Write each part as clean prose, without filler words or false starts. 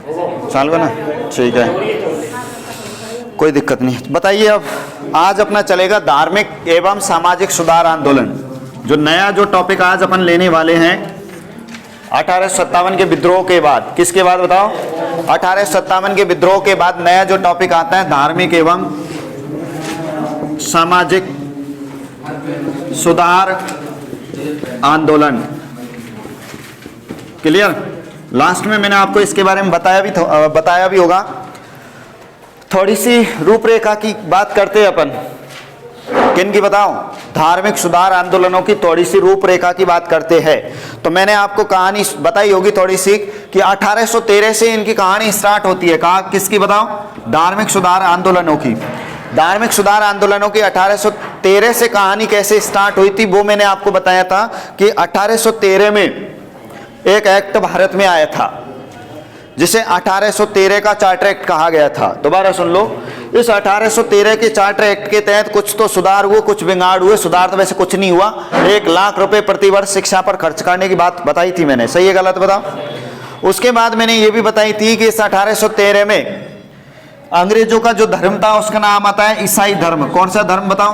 चालू है ना, ठीक है, कोई दिक्कत नहीं। बताइए अब आज अपना चलेगा धार्मिक एवं सामाजिक सुधार आंदोलन। जो नया जो टॉपिक आज अपन लेने वाले हैं 1857 के विद्रोह के बाद, किसके बाद बताओ? 1857 के विद्रोह के बाद नया जो टॉपिक आता है धार्मिक एवं सामाजिक सुधार आंदोलन। क्लियर? लास्ट में मैंने आपको इसके बारे में बताया भी होगा। थोड़ी सी रूपरेखा की बात करते हैं अपन। किन की बताओ? धार्मिक सुधार आंदोलनों की थोड़ी सी रूपरेखा की बात करते हैं। तो मैंने आपको कहानी बताई होगी थोड़ी सी कि 1813 से इनकी कहानी स्टार्ट होती है। कहा किसकी बताओ? धार्मिक सुधार आंदोलनों की। धार्मिक सुधार आंदोलनों की 1813 से कहानी कैसे स्टार्ट हुई थी वो मैंने आपको बताया था कि 1813 में एक एक्ट भारत में आया था जिसे 1813 का चार्टर एक्ट कहा गया था। दोबारा सुन लो, इस 1813 के चार्टर एक्ट के तहत कुछ तो सुधार हुए, कुछ बिगाड़ हुए। सुधार तो वैसे कुछ नहीं हुआ। 1 लाख रुपए प्रतिवर्ष शिक्षा पर खर्च करने की बात बताई थी मैंने, सही है गलत बताओ? उसके बाद मैंने ये भी बताई थी कि इस 1813 में अंग्रेजों का जो धर्म था उसका नाम आता है ईसाई धर्म। कौन सा धर्म बताओ?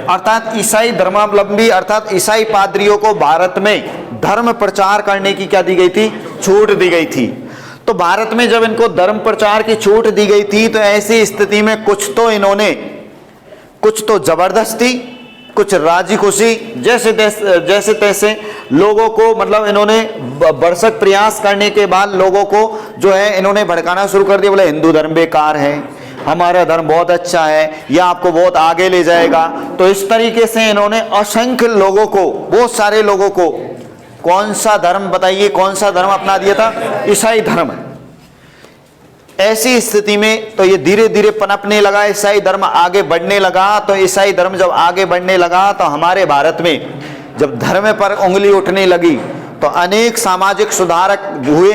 अर्थात ईसाई धर्मावलंबी अर्थात ईसाई पादरियों को भारत में धर्म प्रचार करने की क्या दी गई थी? छूट दी गई थी। तो भारत में जब इनको धर्म प्रचार की छूट दी गई थी तो ऐसी स्थिति में कुछ तो जबरदस्ती, कुछ राजी खुशी, जैसे तैसे लोगों को, मतलब इन्होंने भरसक प्रयास करने के बाद लोगों को जो है इन्होंने भड़काना शुरू कर दिया। बोले हिंदू धर्म बेकार है, हमारा धर्म बहुत अच्छा है, यह आपको बहुत आगे ले जाएगा। तो इस तरीके से इन्होंने असंख्य लोगों को, बहुत सारे लोगों को कौन सा धर्म बताइए, कौन सा धर्म अपना दिया था? ईसाई धर्म। ऐसी स्थिति में तो ये धीरे धीरे पनपने लगा, ईसाई धर्म आगे बढ़ने लगा। तो ईसाई धर्म जब आगे बढ़ने लगा तो हमारे भारत में जब धर्म पर उंगली उठने लगी तो अनेक सामाजिक सुधारक हुए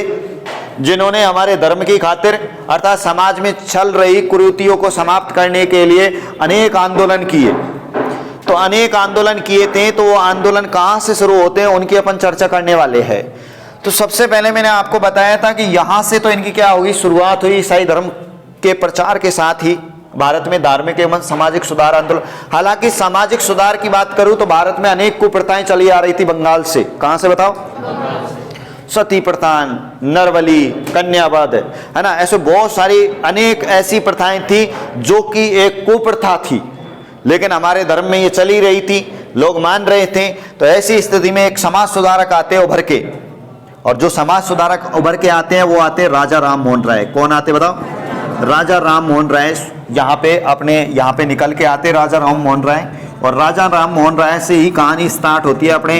जिन्होंने हमारे धर्म की खातिर अर्थात समाज में चल रही कुरीतियों को समाप्त करने के लिए अनेक आंदोलन किए। तो अनेक आंदोलन किए थे। तो वो आंदोलन कहाँ से शुरू होते हैं उनकी अपन चर्चा करने वाले हैं। तो सबसे पहले मैंने आपको बताया था कि यहाँ से तो इनकी क्या हुई? शुरुआत हुई ईसाई धर्म के प्रचार के साथ ही भारत में धार्मिक एवं सामाजिक सुधार आंदोलन। हालांकि सामाजिक सुधार की बात करूं तो भारत में अनेक कुप्रथाएं चली आ रही थी बंगाल से। कहां से बताओ? सती प्रथा, नरबली, कन्यावध, है ना, ऐसे बहुत सारी अनेक ऐसी प्रथाएं थी जो कि एक कुप्रथा थी, लेकिन हमारे धर्म में ये चली रही थी, लोग मान रहे थे। तो ऐसी स्थिति में एक समाज सुधारक आते हैं उभर के, और जो समाज सुधारक उभर के आते हैं वो आते हैं राजा राम मोहन राय। कौन आते बताओ? राजा राम मोहन राय यहाँ पे निकल के आते राजा राम मोहन राय। और राजा राम मोहन राय से ही कहानी स्टार्ट होती है अपने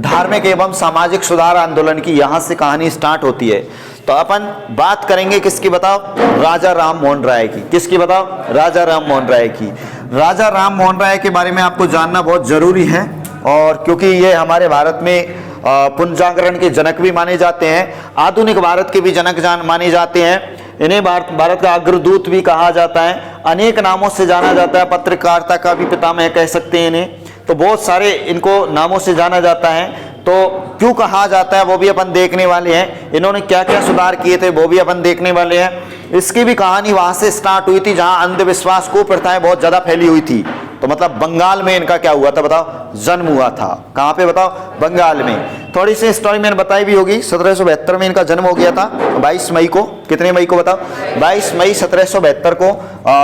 धार्मिक एवं सामाजिक सुधार आंदोलन की। यहाँ से कहानी स्टार्ट होती है। तो अपन बात करेंगे किसकी बताओ? राजा राम मोहन राय की। किसकी बताओ? राजा राम मोहन राय की। राजा राम मोहन राय के बारे में आपको जानना बहुत जरूरी है, और क्योंकि ये हमारे भारत में पुनर्जागरण के जनक भी माने जाते हैं, आधुनिक भारत के भी जनक माने जाते हैं। इन्हें भारत का अग्रदूत भी कहा जाता है, अनेक नामों से जाना जाता है। पत्रकारिता का भी पितामह कह सकते हैं इन्हें। तो बहुत सारे इनको नामों से जाना जाता है। तो क्यों कहा जाता है वो भी अपन देखने वाले हैं। इन्होंने क्या क्या सुधार किए थे वो भी अपन देखने वाले हैं। इसकी भी कहानी वहां से स्टार्ट हुई थी जहां अंधविश्वास को प्रथाएं बहुत ज्यादा फैली हुई थी। तो मतलब बंगाल में इनका क्या हुआ था बताओ? जन्म हुआ था। कहां पे बताओ? बंगाल में। थोड़ी सी स्टोरी मैंने बताई भी होगी। 1772 में इनका जन्म हो गया था। 22 मई को, कितने मई को बताओ? 22 मई 1772 को।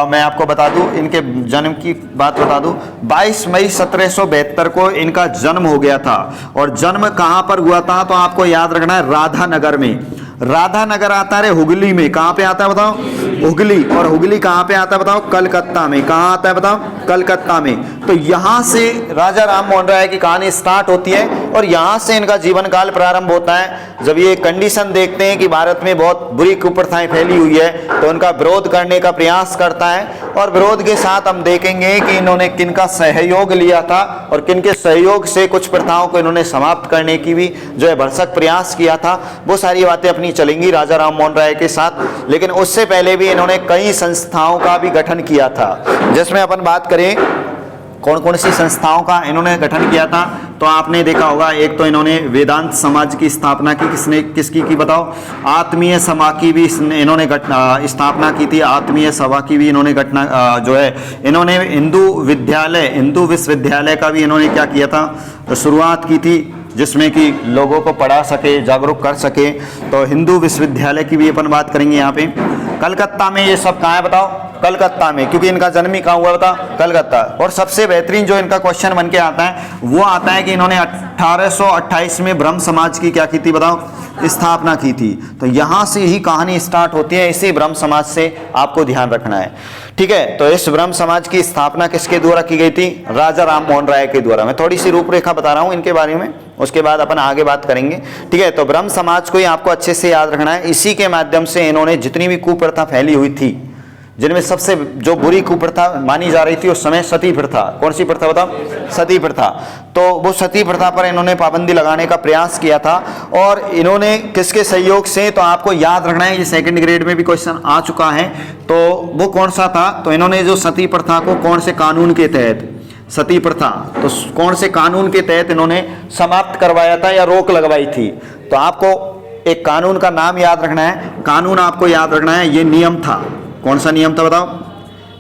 मैं आपको बता दूं, इनके जन्म की बात बता दूं, 22 मई 1772 को इनका जन्म हो गया था। और जन्म कहां पर हुआ था तो आपको याद रखना है, राधानगर में। राधानगर आता है हुगली में। कहां पे आता है बताओ? हुगली। और हुगली कहां पे आता है बताओ? कलकत्ता में। कहां आता है बताओ? कलकत्ता में। तो यहां से राजा राम मोहन राय की कहानी स्टार्ट होती है और यहां से इनका जीवन काल प्रारंभ होता है। जब ये कंडीशन देखते हैं कि भारत में बहुत बुरी कुप्रथाएं फैली हुई है तो उनका विरोध करने का प्रयास करता है। और विरोध के साथ हम देखेंगे कि इन्होंने किनका सहयोग लिया था और किनके सहयोग से कुछ प्रथाओं को इन्होंने समाप्त करने की भी जो है भरसक प्रयास किया था। वो सारी बातें अपनी चलेंगी राजा राम मोहन राय के साथ। लेकिन उससे पहले भी इन्होंने कई संस्थाओं का भी गठन किया था, जिसमें अपन बात करें कौन कौन सी संस्थाओं का इन्होंने गठन किया था। तो आपने देखा होगा, एक तो इन्होंने वेदांत समाज की स्थापना की, किसकी की बताओ? आत्मीय सभा की भी इन्होंने स्थापना की थी। आत्मीय सभा की भी इन्होंने जो है इन्होंने हिंदू विश्वविद्यालय का भी इन्होंने क्या किया था? शुरुआत की थी, जिसमें कि लोगों को पढ़ा सके, जागरूक कर सके। तो हिंदू विश्वविद्यालय की भी अपन बात करेंगे यहाँ पे। कलकत्ता में ये सब कहाँ है बताओ? कलकत्ता में, क्योंकि इनका जन्म ही कहाँ हुआ बता? कलकत्ता। और सबसे बेहतरीन जो इनका क्वेश्चन बन के आता है वो आता है कि इन्होंने 1828 में ब्रह्म समाज की क्या की थी बताओ? स्थापना की थी। तो यहाँ से ही कहानी स्टार्ट होती है, इसी ब्रह्म समाज से आपको ध्यान रखना है, ठीक है। तो इस ब्रह्म समाज की स्थापना किसके द्वारा की गई थी? राजा राम मोहन राय के द्वारा। मैं थोड़ी सी रूपरेखा बता रहा हूँ इनके बारे में, उसके बाद अपन आगे बात करेंगे, ठीक है। तो ब्रह्म समाज को ही आपको अच्छे से याद रखना है। इसी के माध्यम से इन्होंने जितनी भी कुप्रथा फैली हुई थी, जिनमें सबसे जो बुरी कुप्रथा मानी जा रही थी उस समय सती प्रथा। कौन सी प्रथा बताओ? सती प्रथा। तो वो सती प्रथा पर इन्होंने पाबंदी लगाने का प्रयास किया था। और इन्होंने किसके सहयोग से? तो आपको याद रखना है, ये सेकंड ग्रेड में भी क्वेश्चन आ चुका है। तो वो कौन सा था? तो इन्होंने जो सती प्रथा को कौन से कानून के तहत, सती प्रथा तो कौन से कानून के तहत इन्होंने समाप्त करवाया था या रोक लगवाई थी? तो आपको एक कानून का नाम याद रखना है। कानून आपको याद रखना है, ये नियम था। कौन सा नियम था बताओ?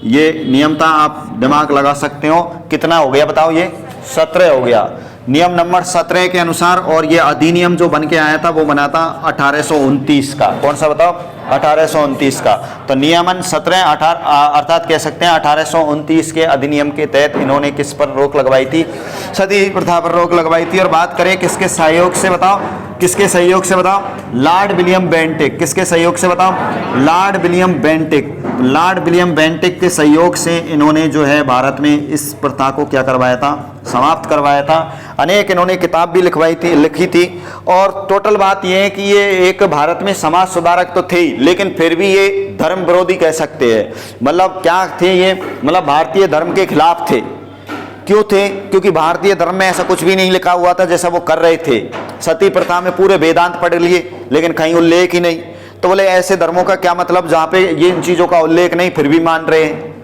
ये नियम था, आप दिमाग लगा सकते हो। कितना हो गया बताओ? ये 17 हो गया। नियम नंबर 17 के अनुसार। और ये अधिनियम जो बन के आया था वो बना था 1829 का। कौन सा बताओ? 1829 का। तो नियमन 17 अर्थात कह सकते हैं 1829 के अधिनियम के तहत इन्होंने किस पर रोक लगवाई थी? सती प्रथा पर रोक लगवाई थी। और बात करें किसके सहयोग से बताओ? किसके सहयोग से बताओ? Lord William Bentinck. किसके सहयोग से बताओ? Lord William Bentinck. Lord William Bentinck के सहयोग से इन्होंने जो है भारत में इस प्रथा को क्या करवाया था? समाप्त करवाया था। अनेक इन्होंने किताब भी लिखी थी। और टोटल बात यह है कि ये एक भारत में समाज सुधारक तो थे ही, लेकिन फिर भी ये धर्म विरोधी कह सकते हैं। मतलब क्या थे ये? मतलब भारतीय धर्म के खिलाफ थे। क्यों थे? क्योंकि भारतीय धर्म में ऐसा कुछ भी नहीं लिखा हुआ था जैसा वो कर रहे थे। सती प्रथा में पूरे वेदांत पढ़ लिए, लेकिन कहीं उल्लेख ही नहीं। तो बोले ऐसे धर्मों का क्या मतलब जहाँ पे ये इन चीज़ों का उल्लेख नहीं, फिर भी मान रहे हैं।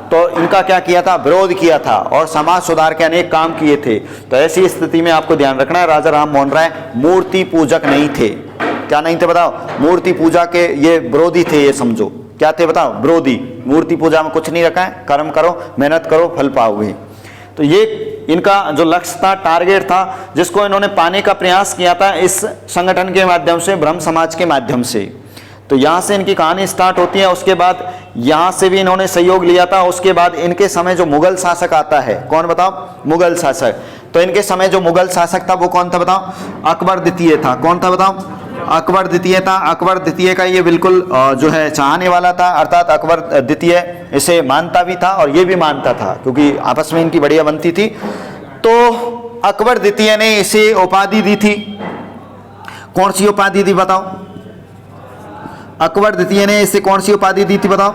तो इनका क्या किया था? विरोध किया था और समाज सुधार के अनेक काम किए थे। तो ऐसी स्थिति में आपको ध्यान रखना है, राजा राम मोहन राय मूर्ति पूजक नहीं थे। क्या नहीं थे बताओ? मूर्ति पूजा के ये विरोधी थे, ये समझो। क्या थे बताओ? विरोधी। मूर्ति पूजा में कुछ नहीं रखा है, कर्म करो, मेहनत करो, फल पाओगे। तो ये इनका जो लक्ष्य था, टारगेट था, जिसको इन्होंने पाने का प्रयास किया था इस संगठन के माध्यम से, ब्रह्म समाज के माध्यम से। तो यहाँ से इनकी कहानी स्टार्ट होती है। उसके बाद यहाँ से भी इन्होंने सहयोग लिया था। उसके बाद इनके समय जो मुगल शासक आता है, कौन बताओ? मुगल शासक। तो इनके समय जो मुगल शासक था वो कौन था बताओ? अकबर द्वितीय था। कौन था बताओ? अकबर द्वितीय था। अकबर द्वितीय का ये बिल्कुल जो है चाहने वाला था, अर्थात अकबर द्वितीय इसे मानता भी था और ये भी मानता था, क्योंकि आपस में इनकी बढ़िया बनती थी। तो अकबर द्वितीय ने इसे उपाधि दी थी। कौन सी उपाधि दी बताओ? अकबर द्वितीय ने इसे कौन सी उपाधि दी थी बताओ?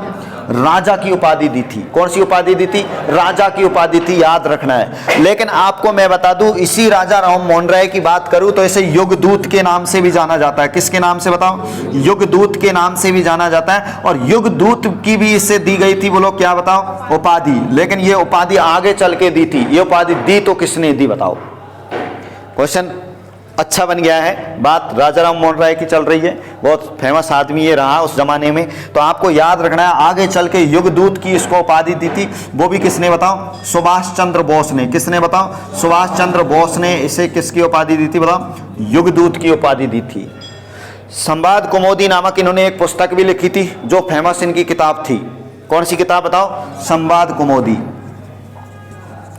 राजा की उपाधि दी थी। कौन सी उपाधि दी थी? राजा की उपाधि थी, याद रखना है। लेकिन आपको मैं बता दूं, इसी राजा राम मोहन राय की बात करूं तो इसे युगदूत के नाम से भी जाना जाता है। किसके नाम से बताओ? युगदूत के नाम से भी जाना जाता है। और युगदूत की भी इससे दी गई थी, बोलो क्या बताओ? उपाधि। लेकिन ये उपाधि आगे चल के दी थी। ये उपाधि दी तो किसने दी बताओ? क्वेश्चन अच्छा बन गया है। बात राजा राम मोहन राय की चल रही है, बहुत फेमस आदमी ये रहा उस जमाने में। तो आपको याद रखना है, आगे चल के युगदूत की इसको उपाधि दी थी। वो भी किसने बताओ? सुभाष चंद्र बोस ने। किसने बताओ? सुभाष चंद्र बोस ने इसे किसकी उपाधि दी थी बताओ? युगदूत की उपाधि दी थी। संवाद कुमोदी नामक इन्होंने एक पुस्तक भी लिखी थी, जो फेमस इनकी किताब थी। कौन सी किताब बताओ? संवाद कुमोदी।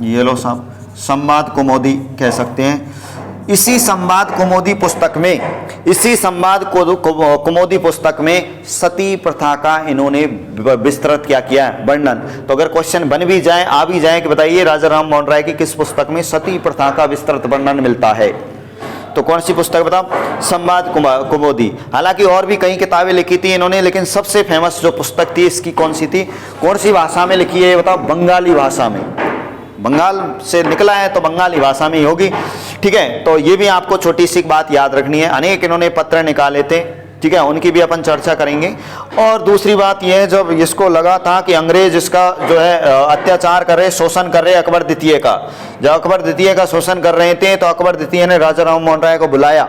ये लो साहब, संवाद कुमोदी कह सकते हैं। इसी संवाद कुमोदी पुस्तक में, इसी संवाद कुमोदी पुस्तक में सती प्रथा का इन्होंने विस्तृत क्या किया है? वर्णन। तो अगर क्वेश्चन बन भी जाए, आ भी जाए कि बताइए राजा राम मोहन राय की किस पुस्तक में सती प्रथा का विस्तृत वर्णन मिलता है? तो कौन सी पुस्तक बताओ? संवाद कुमोदी। हालांकि और भी कई किताबें लिखी थी इन्होंने, लेकिन सबसे फेमस जो पुस्तक थी इसकी कौन सी थी? कौन सी भाषा में लिखी है बताओ? बंगाली भाषा में। बंगाल से निकला है तो बंगाली भाषा में ही होगी, ठीक है। तो ये भी आपको छोटी सी बात याद रखनी है। अनेक इन्होंने पत्र निकाले थे, ठीक है, उनकी भी अपन चर्चा करेंगे। और दूसरी बात यह है, जब इसको लगा था कि अंग्रेज इसका जो है अत्याचार कर रहे, शोषण कर रहे अकबर द्वितीय का, जब अकबर द्वितीय का शोषण कर रहे थे तो अकबर द्वितीय ने राजा राम मोहन राय को बुलाया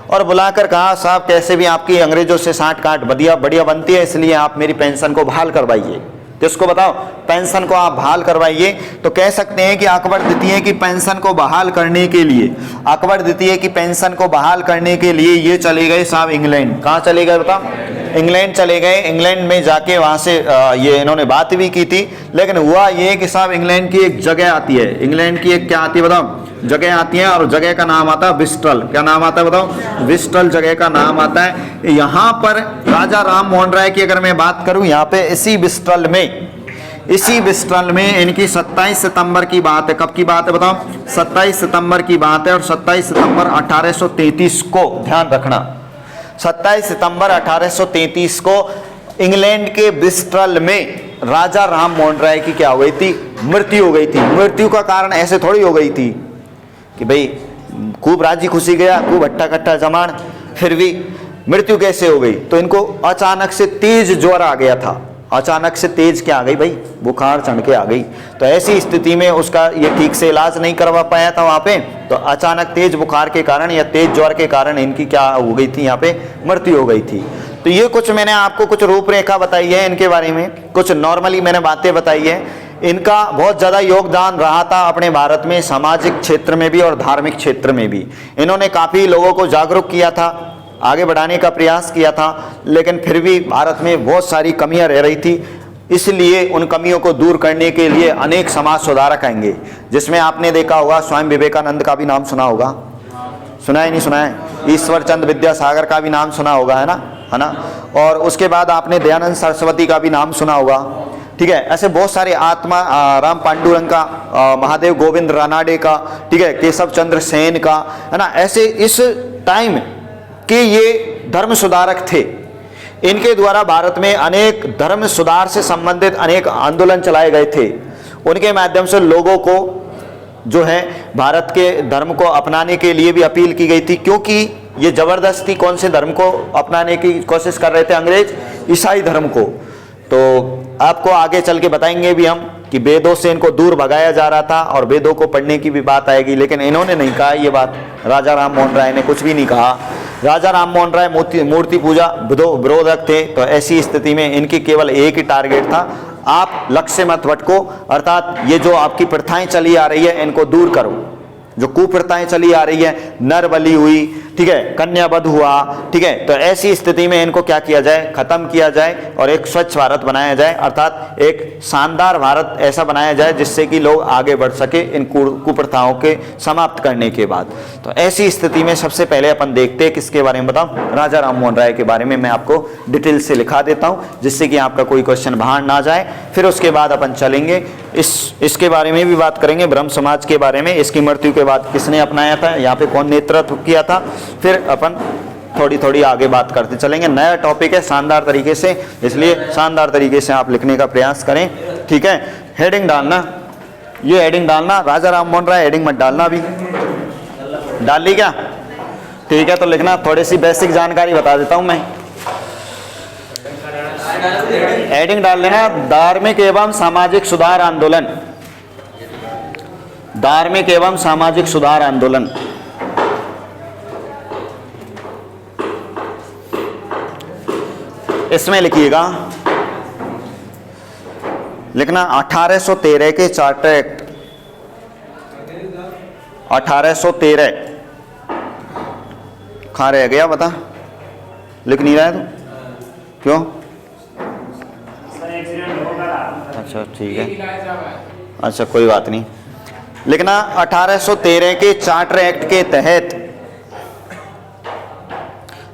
और बुलाकर कहा, साहब कैसे भी आपकी अंग्रेजों से साठ काट बढ़िया बनती है, इसलिए आप मेरी पेंशन को बहाल करवाइए। किसको बताओ? पेंशन को आप बहाल करवाइए। तो कह सकते हैं कि अकबर द्वितीय की पेंशन को बहाल करने के लिए, अकबर द्वितीय की पेंशन को बहाल करने के लिए ये चले गए साहब इंग्लैंड। कहाँ चले गए बताओ? इंग्लैंड चले गए। इंग्लैंड में जाके वहाँ से ये इन्होंने बात भी की थी, लेकिन हुआ ये कि साहब इंग्लैंड की एक जगह आती है, इंग्लैंड की एक क्या आती है बताओ? जगह आती है, और जगह का नाम आता है ब्रिस्टल। क्या नाम आता है बताओ? ब्रिस्टल जगह का नाम आता है। यहाँ पर राजा राम मोहन राय की अगर मैं बात करूँ, यहाँ पे इसी ब्रिस्टल में इनकी 27 सितंबर की बात है। कब की बात है बताओ? 27 सितंबर की बात है, और 27 सितंबर 1833 को, ध्यान रखना, 27 सितंबर 1833 को इंग्लैंड के ब्रिस्टल में राजा राम मोहन राय की क्या हो गई थी? मृत्यु हो गई थी। मृत्यु का कारण ऐसे थोड़ी हो गई थी कि भाई खूब राजी खुशी गया, खूब हट्टा कट्टा जमान, फिर भी मृत्यु कैसे हो गई? तो इनको अचानक से तेज ज्वर आ गया था। अचानक से तेज क्या आ गई भाई? बुखार चढ़ के आ गई। तो ऐसी स्थिति में उसका ये ठीक से इलाज नहीं करवा पाया था वहाँ पे, तो अचानक तेज बुखार के कारण या तेज ज्वर के कारण इनकी क्या हो गई थी? यहाँ पे मृत्यु हो गई थी। तो ये कुछ मैंने आपको कुछ रूपरेखा बताई है इनके बारे में, कुछ नॉर्मली मैंने बातें बताई है। इनका बहुत ज़्यादा योगदान रहा था अपने भारत में, सामाजिक क्षेत्र में भी और धार्मिक क्षेत्र में भी। इन्होंने काफ़ी लोगों को जागरूक किया था, आगे बढ़ाने का प्रयास किया था, लेकिन फिर भी भारत में बहुत सारी कमियां रह रही थी। इसलिए उन कमियों को दूर करने के लिए अनेक समाज सुधारक आएंगे, जिसमें आपने देखा होगा स्वामी विवेकानंद का भी नाम सुना होगा, सुना है नहीं सुना है? ईश्वर चंद्र विद्यासागर का भी नाम सुना होगा, है ना? और उसके बाद आपने दयानंद सरस्वती का भी नाम सुना होगा, ठीक है। ऐसे बहुत सारे आत्मा राम पांडुरंग का, महादेव गोविंद रानाडे का, ठीक है, केशव चंद्र सेन का, है ना। ऐसे इस टाइम के ये धर्म सुधारक थे। इनके द्वारा भारत में अनेक धर्म सुधार से संबंधित अनेक आंदोलन चलाए गए थे। उनके माध्यम से लोगों को जो है भारत के धर्म को अपनाने के लिए भी अपील की गई थी, क्योंकि ये जबरदस्ती कौन से धर्म को अपनाने की कोशिश कर रहे थे अंग्रेज? ईसाई धर्म को। तो आपको आगे चल के बताएंगे भी हम कि वेदों से इनको दूर भगाया जा रहा था और वेदों को पढ़ने की भी बात आएगी, लेकिन इन्होंने नहीं कहा ये बात। राजा राम मोहन राय ने कुछ भी नहीं कहा। राजा राम मोहन राय मूर्ति पूजा विरोधक थे। तो ऐसी स्थिति में इनकी केवल एक ही टारगेट था, आप लक्ष्य मत भटको, अर्थात ये जो आपकी प्रथाएं चली आ रही है इनको दूर करो। जो कुप्रथाएं चली आ रही है, नर बलि हुई, ठीक है, कन्यावध हुआ, ठीक है, तो ऐसी स्थिति में इनको क्या किया जाए? खत्म किया जाए और एक स्वच्छ भारत बनाया जाए, अर्थात एक शानदार भारत ऐसा बनाया जाए जिससे कि लोग आगे बढ़ सके इन कुप्रथाओं के समाप्त करने के बाद। तो ऐसी स्थिति में सबसे पहले अपन देखते हैं किसके बारे में बताओ? राजा राम मोहन राय के बारे में मैं आपको डिटेल से लिखा देता हूँ, जिससे कि आपका कोई क्वेश्चन बाहर ना जाए। फिर उसके बाद अपन चलेंगे इसके बारे में भी बात करेंगे, ब्रह्म समाज के बारे में, इसकी मृत्यु के बाद किसने अपनाया था, यहाँ पे कौन नेतृत्व किया था। फिर अपन थोड़ी थोड़ी आगे बात करते चलेंगे। नया टॉपिक है शानदार तरीके से, इसलिए शानदार तरीके से आप लिखने का प्रयास करें, ठीक है। हेडिंग डालना, ये हेडिंग डालना, राजा राम मोहन राय हेडिंग मत डालना। अभी डाल ली क्या? ठीक है, तो लिखना। थोड़ी सी बेसिक जानकारी बता देता हूं मैं। हेडिंग डाल लेना, धार्मिक एवं सामाजिक सुधार आंदोलन। धार्मिक एवं सामाजिक सुधार आंदोलन। इसमें लिखिएगा, लिखना 1813 के चार्टर एक्ट, 1813। कहाँ रह गया बता? लिख नहीं रहा है तू? क्यों? अच्छा ठीक है, अच्छा कोई बात नहीं। लिखना 1813 के चार्टर एक्ट के तहत,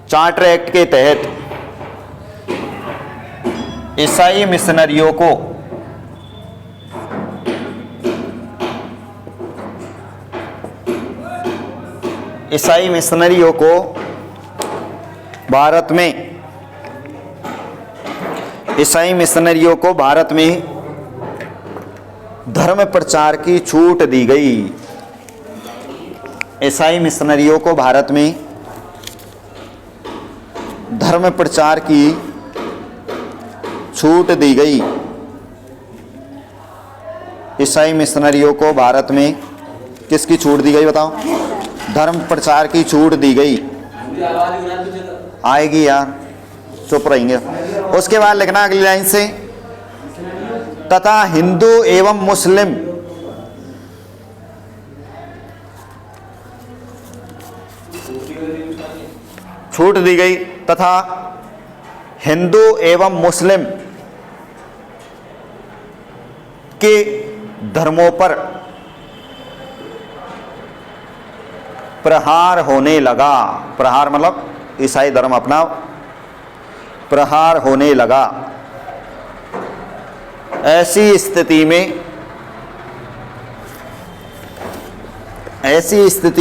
चार्टर एक्ट के तहत ईसाई मिशनरियों को भारत में धर्म प्रचार की छूट दी गई। ईसाई मिशनरियों को भारत में धर्म प्रचार की छूट दी गई। ईसाई मिशनरियों को भारत में किसकी छूट दी गई बताओ? धर्म प्रचार की छूट दी गई। आएगी यार, चुप रहेंगे। उसके बाद लिखना अगली लाइन से, तथा हिंदू एवं मुस्लिम छूट दी गई, तथा हिंदू एवं मुस्लिम के धर्मों पर प्रहार होने लगा। प्रहार मतलब ईसाई धर्म अपना प्रहार होने लगा। ऐसी स्थिति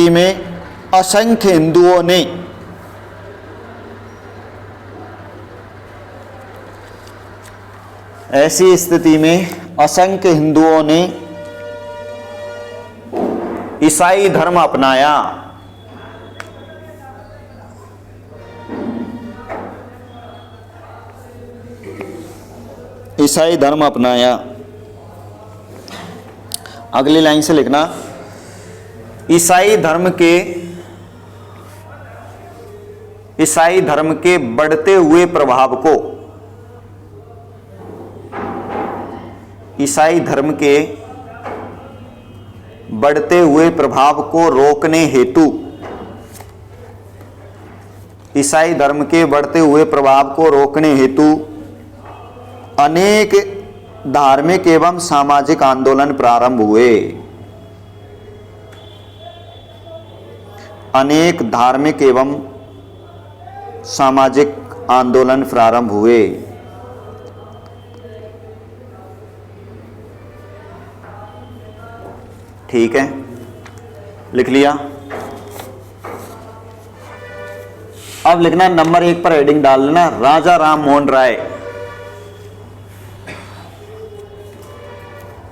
में असंख्य हिंदुओं ने ईसाई धर्म अपनाया। ईसाई धर्म अपनाया। अगली लाइन से लिखना, ईसाई धर्म के बढ़ते हुए प्रभाव को, ईसाई धर्म के बढ़ते हुए प्रभाव को रोकने हेतु, ईसाई धर्म के बढ़ते हुए प्रभाव को रोकने हेतु अनेक धार्मिक एवं सामाजिक आंदोलन प्रारंभ हुए। अनेक धार्मिक एवं सामाजिक आंदोलन प्रारंभ हुए। ठीक है, लिख लिया। अब लिखना नंबर 1 पर हेडिंग डाल लेना, राजा राम मोहन राय।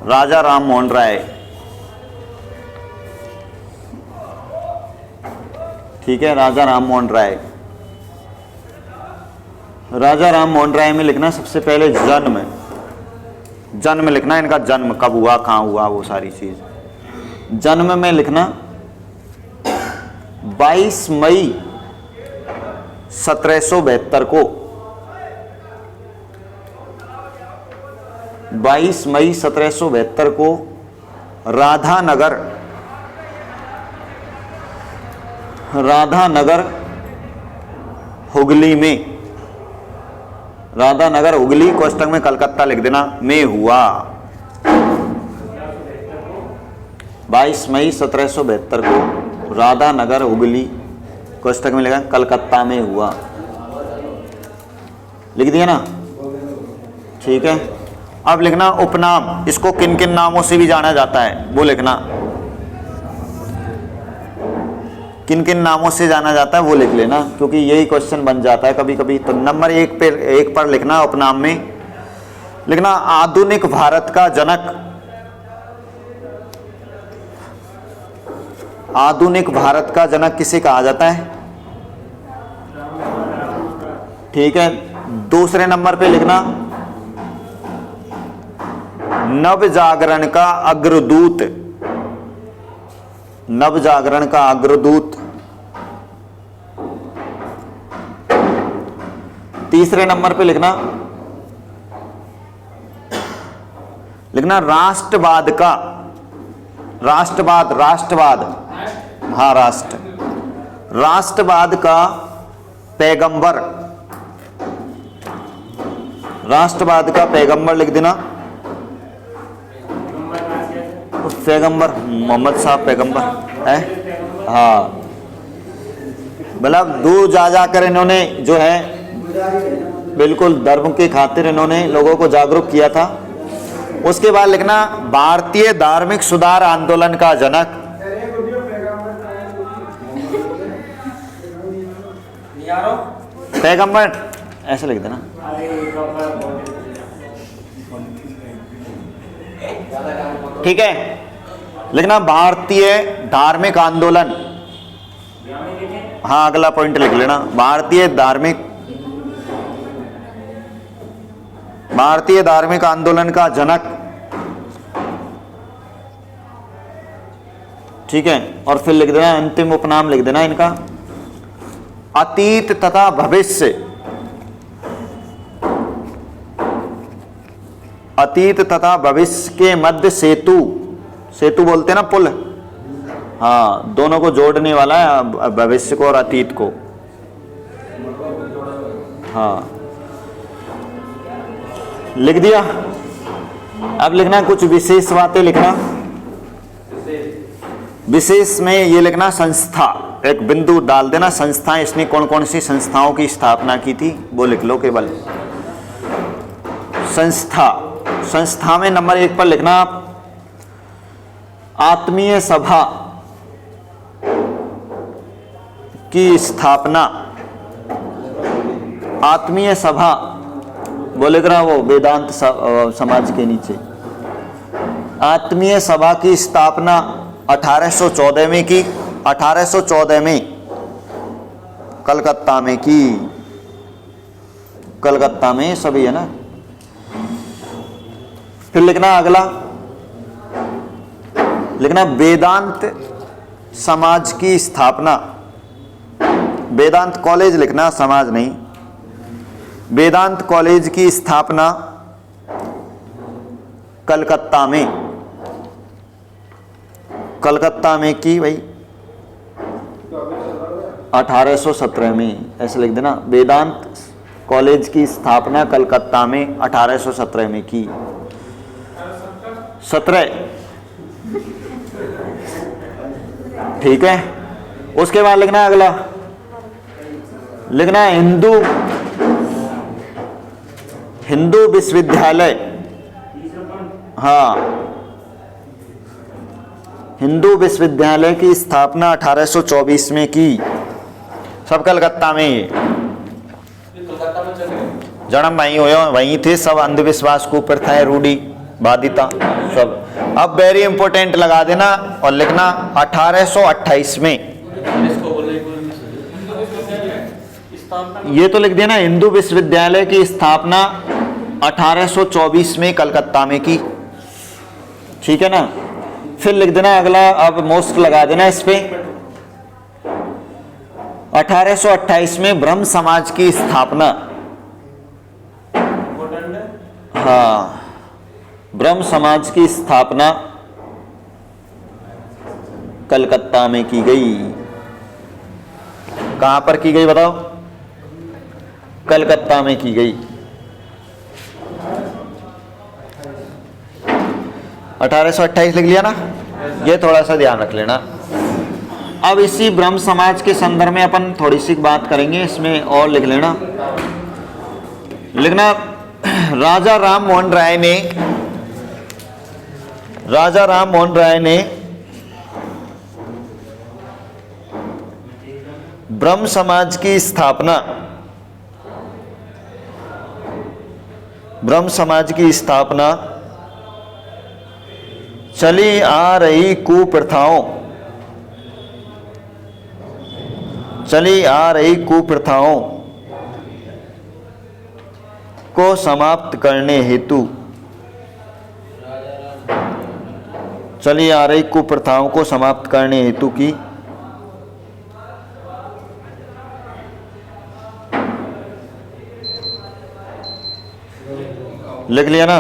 राजा राम मोहन राय, ठीक है, राजा राम मोहन राय। राजा राम मोहन राय में लिखना सबसे पहले जन्म लिखना, इनका जन्म कब हुआ, कहां हुआ, वो सारी चीज। जन्म में लिखना 22 मई 1772 को, 22 मई 1772 को राधानगर हुगली में, राधानगर हुगली कोष्टक में कलकत्ता लिख देना, में हुआ। 22 मई 1772 को राधानगर हुगली कोष्टक में लिखा कलकत्ता में हुआ। लिख दिया ना? ठीक है। अब लिखना उपनाम, इसको किन किन नामों से भी जाना जाता है वो लिखना, किन किन नामों से जाना जाता है वो लिख लेना, क्योंकि यही क्वेश्चन बन जाता है कभी कभी। तो नंबर 1 पर लिखना उपनाम में लिखना आधुनिक भारत का जनक, आधुनिक भारत का जनक किसे कहा जाता है? ठीक है। दूसरे नंबर पे लिखना नव जागरण का अग्रदूत, नव जागरण का अग्रदूत। तीसरे नंबर पे लिखना राष्ट्रवाद का, राष्ट्रवाद हाँ राष्ट्रवाद का पैगंबर, राष्ट्रवाद का पैगंबर लिख देना। पैगंबर मोहम्मद साहब पैगंबर है, हाँ। मतलब दूर जा कर इन्होंने जो है बिल्कुल धर्म के खातिर इन्होंने लोगों को जागरूक किया था। उसके बाद लिखना भारतीय धार्मिक सुधार आंदोलन का जनक, पैगंबर ऐसे लिख देना। ठीक है। लिखना भारतीय धार्मिक आंदोलन, हाँ अगला पॉइंट लिख लेना, भारतीय धार्मिक भारतीय धार्मिक आंदोलन का जनक, ठीक है। और फिर लिख देना अंतिम उपनाम लिख देना इनका, अतीत तथा भविष्य, अतीत तथा भविष्य के मध्य सेतु, सेतु बोलते हैं ना पुल, हाँ, दोनों को जोड़ने वाला है, भविष्य को और अतीत को, हाँ, लिख दिया। अब लिखना कुछ विशेष बातें लिखना, विशेष में ये लिखना संस्था, एक बिंदु डाल देना, संस्थाएं, इसने कौन कौन सी संस्थाओं की स्थापना की थी वो लिख लो केवल। संस्था, संस्था में नंबर 1 पर लिखना आत्मीय सभा की स्थापना, आत्मीय सभा बोले करा वो वेदांत समाज के नीचे, आत्मीय सभा की स्थापना 1814 में की, 1814 में कलकत्ता में की, कलकत्ता में सभी है ना। फिर लिखना अगला, लिखना वेदांत समाज की स्थापना, वेदांत कॉलेज लिखना, समाज नहीं, वेदांत कॉलेज की स्थापना कलकत्ता में, कलकत्ता में की भाई 1817 में, ऐसे लिख देना, वेदांत कॉलेज की स्थापना कलकत्ता में 1817 में की, 17, ठीक है। उसके बाद लिखना अगला, लिखना हिंदू विश्वविद्यालय, हाँ, हिंदू विश्वविद्यालय की स्थापना 1824 में की, सब कलकत्ता में, जन्म वहीं हुए, वहीं थे, सब अंधविश्वास को प्रथाएं, रूढ़ी बाधिता सब। अब वेरी इंपॉर्टेंट लगा देना और लिखना 1828 में, ये तो लिख देना हिंदू विश्वविद्यालय की स्थापना 1824 में कलकत्ता में की, ठीक है ना। फिर लिख देना अगला, अब मोस्ट लगा देना इस पे, 1828 में ब्रह्म समाज की स्थापना, हाँ, ब्रह्म समाज की स्थापना कलकत्ता में की गई। कहां पर की गई बताओ? कलकत्ता में की गई। 1828 लिख लिया ना, ये थोड़ा सा ध्यान रख लेना। अब इसी ब्रह्म समाज के संदर्भ में अपन थोड़ी सी बात करेंगे, इसमें और लिख लेना, लिखना राजा राम मोहन राय ने ब्रह्म समाज की स्थापना, ब्रह्म समाज की स्थापना चली आ रही कुप्रथाओं को समाप्त करने हेतु, चली आ रही कुप्रथाओं को समाप्त करने हेतु की लिख लिया ना,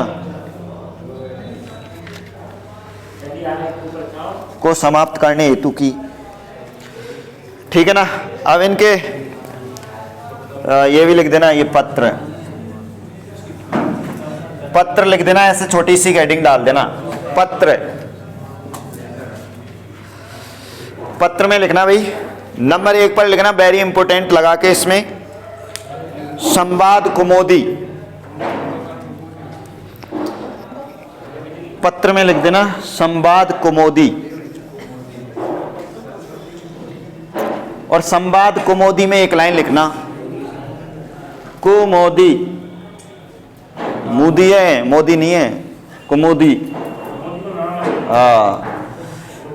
को समाप्त करने हेतु की, ठीक है ना। अब इनके ये भी लिख देना, ये पत्र लिख देना, ऐसे छोटी सी हेडिंग डाल देना, पत्र में लिखना भाई, नंबर 1 पर लिखना, वेरी इंपोर्टेंट लगा के इसमें संवाद कुमुदी, पत्र में लिख देना संवाद कुमुदी। और संवाद कुमुदी में एक लाइन लिखना, कुमुदी, मोदी है, मोदी नहीं है, कुमुदी,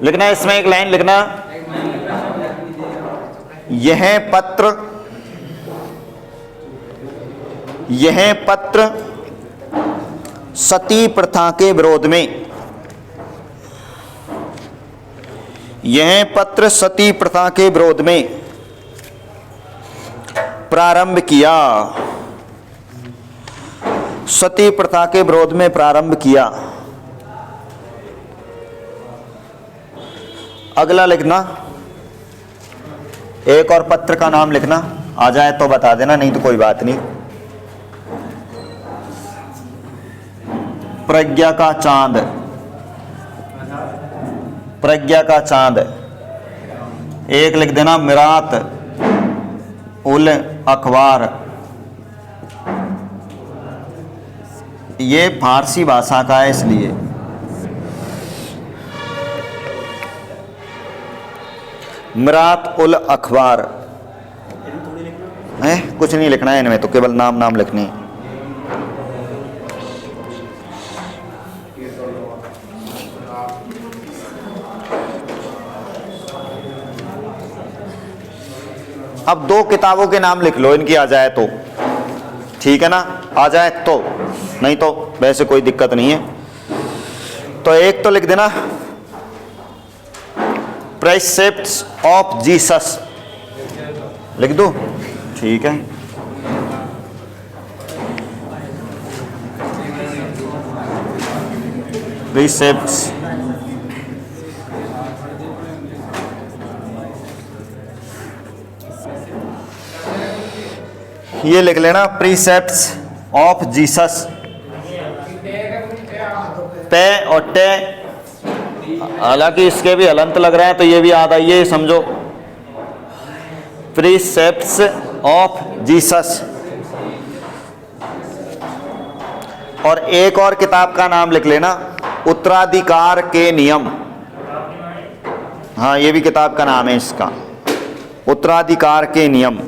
लिखना। इसमें एक लाइन लिखना, यह पत्र सती प्रथा के विरोध में। यह पत्र सती प्रथा के विरोध में प्रारंभ किया, सती प्रथा के विरोध में प्रारंभ किया। अगला लिखना, एक और पत्र का नाम लिखना, आ जाए तो बता देना, नहीं तो कोई बात नहीं। प्रज्ञा का चांद, प्रज्ञा का चांद। एक लिख देना मिरात उल अखबार। ये फारसी भाषा का है इसलिए। मिरात उल अखबार है, कुछ नहीं लिखना है इनमें, तो केवल नाम नाम लिखने हैं। अब दो किताबों के नाम लिख लो, इनकी आ जाए तो ठीक है ना, आ जाए तो, नहीं तो वैसे कोई दिक्कत नहीं है। तो एक तो लिख देना प्रेसेप्ट्स ऑफ जीसस, लिख दो, ठीक है। प्रेसेप्ट्स ये लिख लेना, प्रीसेप्ट्स ऑफ जीसस। पे और टे, हालांकि इसके भी हलंत लग रहा है तो ये भी याद आइए, समझो। Precepts of Jesus. और एक और किताब का नाम लिख लेना, उत्तराधिकार के नियम। हाँ, ये भी किताब का नाम है इसका, उत्तराधिकार के नियम।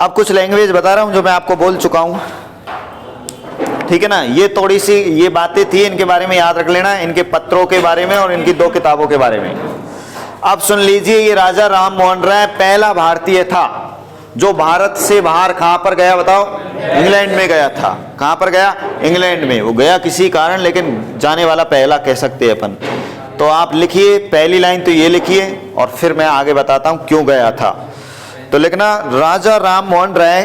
अब कुछ लैंग्वेज बता रहा हूं जो मैं आपको बोल चुका हूं, ठीक है ना। ये थोड़ी सी ये बातें थी, इनके बारे में याद रख लेना, इनके पत्रों के बारे में और इनकी दो किताबों के बारे में। अब सुन लीजिए, ये राजा राम मोहन राय पहला भारतीय था जो भारत से बाहर कहां पर गया बताओ? इंग्लैंड में गया था। कहां पर गया? इंग्लैंड में। वो गया किसी कारण, लेकिन जाने वाला पहला कह सकते हैं अपन। तो आप लिखिए, पहली लाइन तो ये लिखिए और फिर मैं आगे बताता हूं क्यों गया था। तो लिखना, राजा राम मोहन राय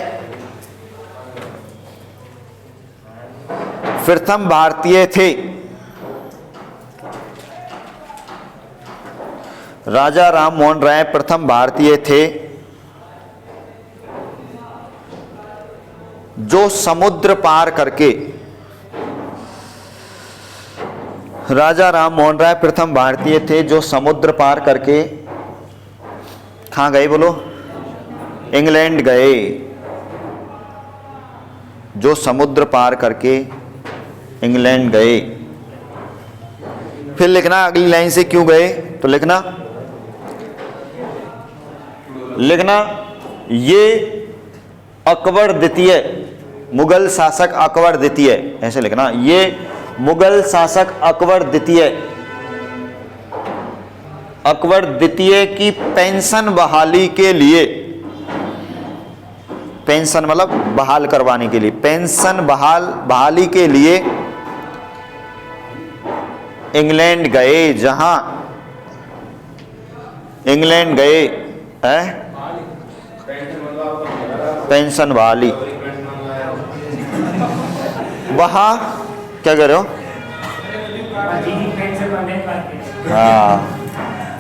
प्रथम भारतीय थे। राजा राम मोहन राय प्रथम भारतीय थे जो समुद्र पार करके, राजा राम मोहन राय प्रथम भारतीय थे जो समुद्र पार करके कहां गए बोलो? इंग्लैंड गए। जो समुद्र पार करके इंग्लैंड गए। फिर लिखना अगली लाइन से क्यों गए, तो लिखना ये अकबर द्वितीय, मुगल शासक अकबर द्वितीय, ऐसे लिखना, ये मुगल शासक अकबर द्वितीय की पेंशन बहाली के लिए, पेंशन मतलब बहाल करवाने के लिए, पेंशन बहाली के लिए इंग्लैंड गए। जहां इंग्लैंड गए है पेंशन बहाली, वहां क्या कह रहे हो? हाँ,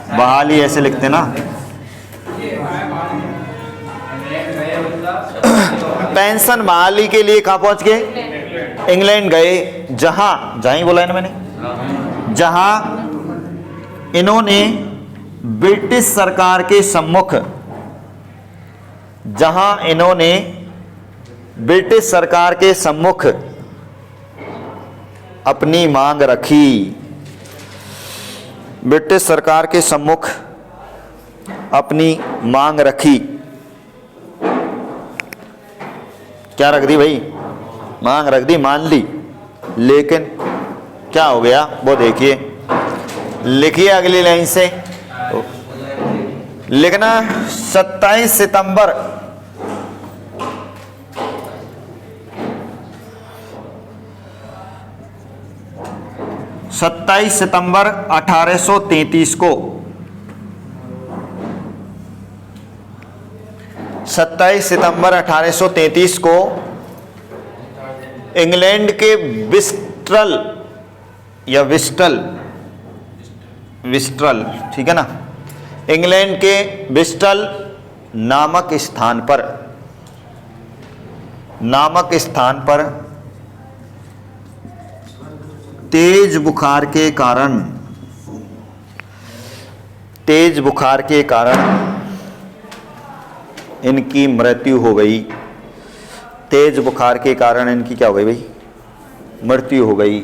बहाली ऐसे लिखते ना। पेंशन बहाली के लिए कहां पहुंच गए? इंग्लैंड गए। जहां ही बोला है ना मैंने, जहां इन्होंने ब्रिटिश सरकार के सम्मुख, जहां इन्होंने ब्रिटिश सरकार के सम्मुख अपनी मांग रखी, ब्रिटिश सरकार के सम्मुख अपनी मांग रखी। क्या रख दी भाई? मांग रख दी, मान ली। लेकिन क्या हो गया वो देखिए, लिखिए अगली लाइन से। लिखना 27 सितंबर 27 सितंबर 1833 को 27 सितंबर 1833 को इंग्लैंड के विस्ट्रल या विस्टल, ठीक है ना, इंग्लैंड के विस्टल नामक स्थान पर तेज बुखार के कारण इनकी मृत्यु हो गई। तेज बुखार के कारण इनकी क्या हो गई भाई? मृत्यु हो गई।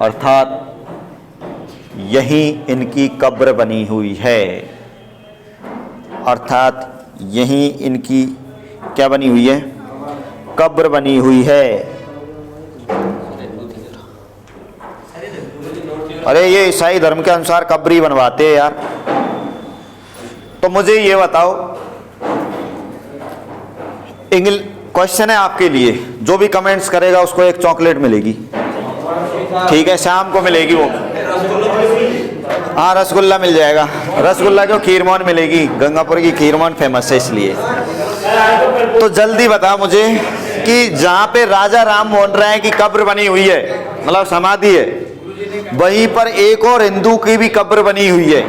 अर्थात यहीं इनकी कब्र बनी हुई है। अर्थात यहीं इनकी क्या बनी हुई है? कब्र बनी हुई है। अरे ये ईसाई धर्म के अनुसार कब्र ही बनवाते हैं यार। तो मुझे ये बताओ, क्वेश्चन है आपके लिए, जो भी कमेंट्स करेगा उसको एक चॉकलेट मिलेगी, ठीक है, शाम को मिलेगी वो। हाँ, रसगुल्ला मिल जाएगा। रसगुल्ला क्यों, खीरमोहन मिलेगी, गंगापुर की खीरमोहन फेमस है इसलिए। तो जल्दी बता मुझे कि जहाँ पे राजा राम मोहन राय की कब्र बनी हुई है, मतलब समाधि है, वहीं पर एक और हिंदू की भी कब्र बनी हुई है।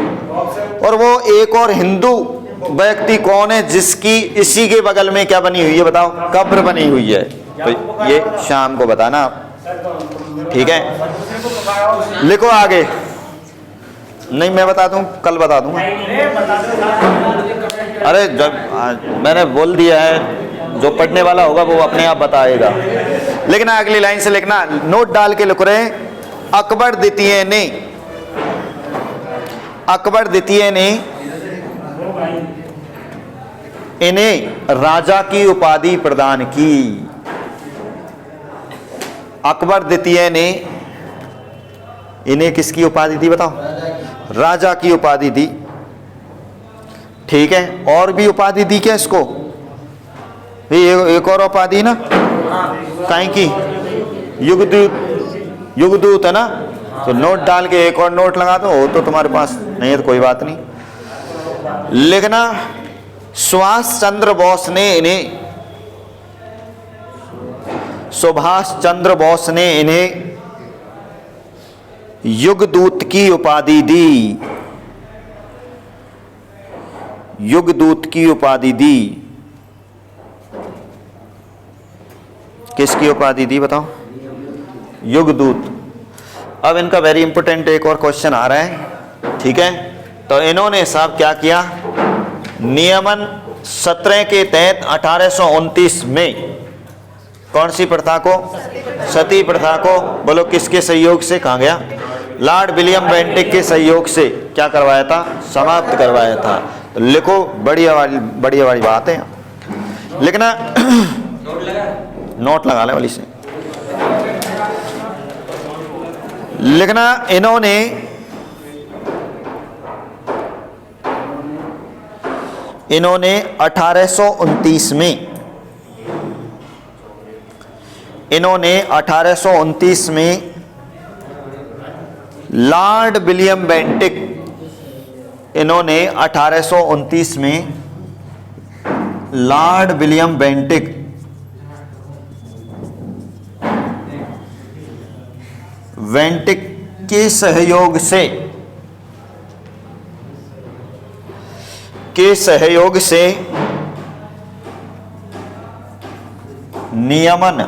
और वो एक और हिंदू व्यक्ति कौन है जिसकी इसी के बगल में क्या बनी हुई है बताओ? कब्र बनी हुई है। तो ये शाम को बताना आप, ठीक है। लिखो आगे। नहीं मैं बता दूं, कल बता दूंगा। अरे जब मैंने बोल दिया है, जो पढ़ने वाला होगा वो अपने आप बताएगा। लिखना, अगली लाइन से लिखना, नोट डाल के लिख रहे हैं। अकबर द्वितीय ने इन्हें राजा की उपाधि प्रदान की। अकबर द्वितीय ने इन्हें किसकी उपाधि दी बताओ? राजा की उपाधि दी, ठीक है। और भी उपाधि दी क्या इसको? एक और उपाधि ना, काहे की? युगदूत है ना। तो नोट डाल के एक और नोट लगा दो, हो तो तुम्हारे पास, नहीं है तो कोई बात नहीं। लिखना, सुभाष चंद्र बोस ने इन्हें युगदूत की उपाधि दी। युगदूत की उपाधि दी। किसकी उपाधि दी बताओ? युगदूत। अब इनका वेरी इंपोर्टेंट एक और क्वेश्चन आ रहा है, ठीक है। तो इन्होंने साहब क्या किया? नियमन 17 के तहत 1829 में कौन सी प्रथा को? सती प्रथा को, बोलो किसके सहयोग से? कहा गया? लॉर्ड विलियम बेंटिक के सहयोग से क्या करवाया था? समाप्त करवाया था। तो लिखो, बढ़िया वाली बात है। लिखना, नोट लगा ले वाली से। लिखना, इन्होंने इन्होंने 1829 में लॉर्ड विलियम बेंटिक, इन्होंने 1829 में लॉर्ड विलियम बेंटिक के सहयोग से नियमन,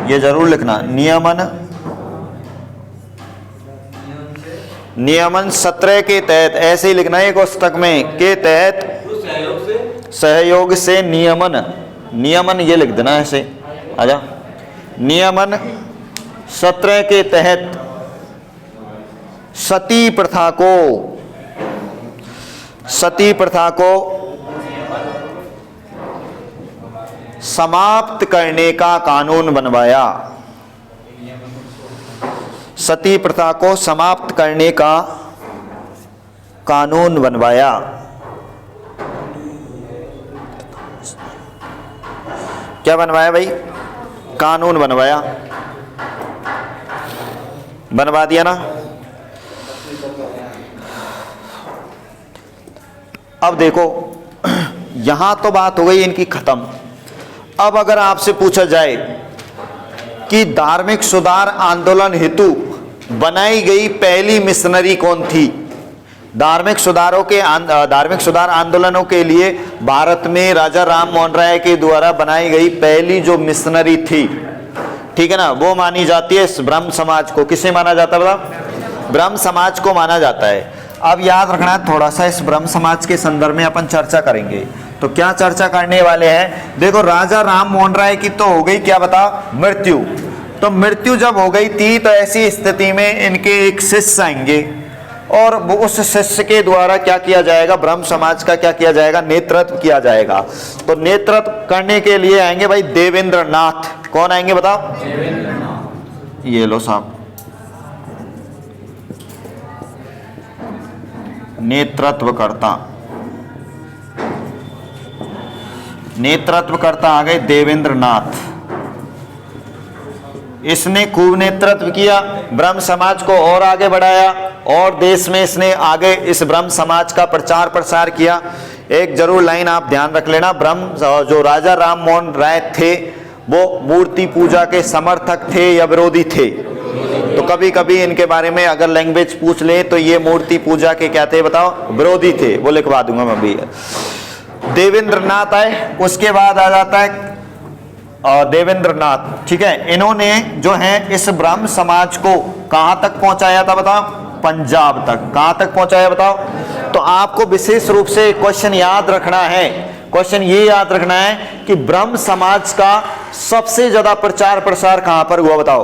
ये जरूर लिखना, नियमन 17 के तहत, ऐसे ही लिखना है पुस्तक में, के तहत सहयोग से नियमन ये लिख देना ऐसे, आजा। नियमन 17 के तहत सती प्रथा को समाप्त करने का कानून बनवाया। सती प्रथा को समाप्त करने का कानून बनवाया। क्या बनवाया भाई? कानून बनवाया। बनवा दिया ना। अब देखो यहां तो बात हो गई इनकी खत्म। अब अगर आपसे पूछा जाए कि धार्मिक सुधार आंदोलन हेतु बनाई गई पहली मिशनरी कौन थी, धार्मिक सुधार आंदोलनों के लिए भारत में राजा राम मोहन राय के द्वारा बनाई गई पहली जो मिशनरी थी, ठीक है ना, वो मानी जाती है इस ब्रह्म समाज को। किसे माना जाता है बताओ? ब्रह्म समाज को माना जाता है। अब याद रखना है थोड़ा सा, इस ब्रह्म समाज के संदर्भ में अपन चर्चा करेंगे। तो क्या चर्चा करने वाले हैं? देखो राजा राम मोहन राय की तो हो गई क्या बताओ, मृत्यु। तो मृत्यु जब हो गई थी तो ऐसी स्थिति में इनके एक शिष्य आएंगे और वो उस शिष्य के द्वारा क्या किया जाएगा, ब्रह्म समाज का क्या किया जाएगा, नेतृत्व किया जाएगा। तो नेतृत्व करने के लिए आएंगे भाई देवेंद्र नाथ। कौन आएंगे बताओ? ये लो साहब, नेतृत्वकर्ता आ गए देवेंद्र नाथ। इसने खूब नेतृत्व किया, ब्रह्म समाज को और आगे बढ़ाया और देश में इसने आगे इस ब्रह्म समाज का प्रचार प्रसार किया। एक जरूर लाइन आप ध्यान रख लेना, ब्रह्म जो राजा राम मोहन राय थे वो मूर्ति पूजा के समर्थक थे या विरोधी थे? तो कभी कभी इनके बारे में अगर लैंग्वेज पूछ ले तो ये मूर्ति पूजा के क्या थे बताओ, विरोधी थे। वो लिखवा दूंगा मैं भी। देवेंद्र नाथ आए, उसके बाद आ जाता है देवेंद्र नाथ, ठीक है। इन्होंने जो है इस ब्रह्म समाज को कहां तक पहुंचाया था बताओ? पंजाब तक। कहां तक पहुंचाया बताओ? तो आपको विशेष रूप से क्वेश्चन याद रखना है, क्वेश्चन ये याद रखना है कि ब्रह्म समाज का सबसे ज्यादा प्रचार प्रसार कहां पर हुआ बताओ?